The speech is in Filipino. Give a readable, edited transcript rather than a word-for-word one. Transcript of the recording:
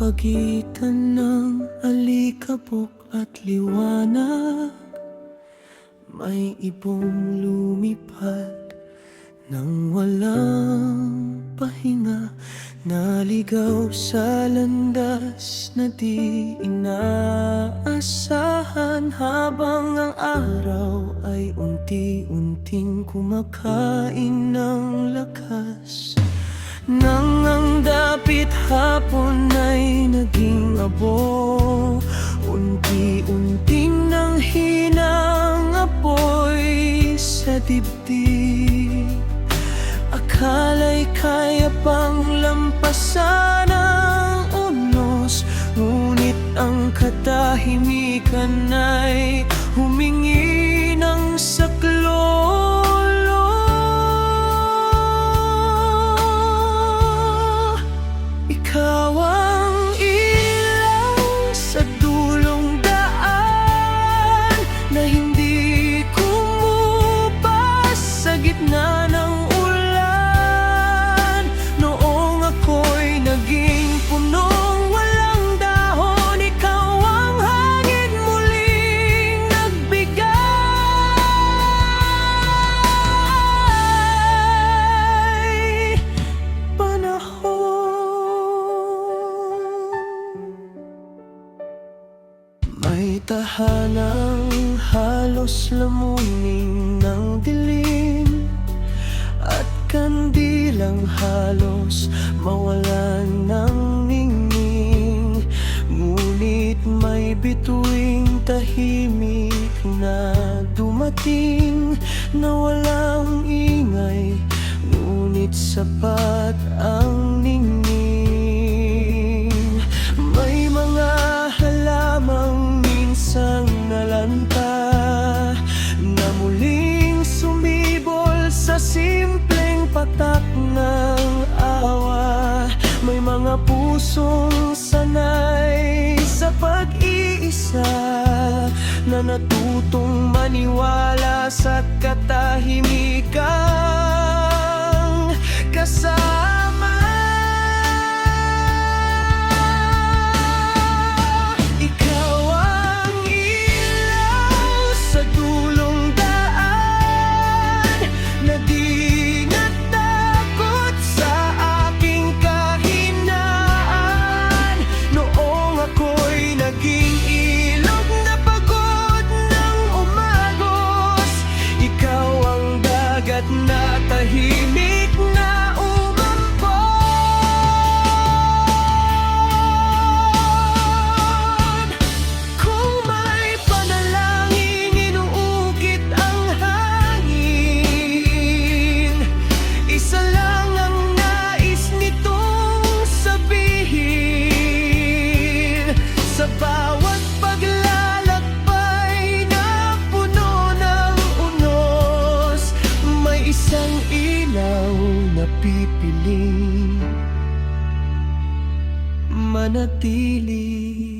pagitan ng alikabok at liwanag, may ibong lumipad nang walang pahinga. Naligaw sa landas na di inaasahan, habang ang araw ay unti-unting kumakain ng lakas. Nang ang dapit hapon ay naging abo, unti-unting nang hinang apoy sa dibdib. Akala'y kaya pang lampasan ang unos, ngunit ang katahimikan ay humingi ng saklolo. Ikaw ang ilaw sa dulong daan na hindi kumupas sa gitna ng ulan. Noong ako'y naging punong walang dahon, ikaw ang hangin muling nagbigay. May tahanang halos lamunin ng dilim, at kandilang halos mawalan ng ningning. Ngunit may bituing tahimik na dumating, na walang ingay, ngunit sapat ang ningning. May mga halamang minsang nalanta, na muling sumibol sa simpleng patak ng awa. May mga pusong sanay sa pag-iisa, na natutong maniwala sa katahimikang kasama. Ikaw ang ilaw sa dulong daan na di natakot sa aking kahinaan. Noong ako'y naging ilog na pagod ng umagos, ikaw ang dagat na tahimik na umampon. Kung may panalangin inuukit ang hangin, isa lang ang nais nitong sabihin. Sa bawat paglalakbay na puno ng unos, may isang ilaw na pipiling manatili.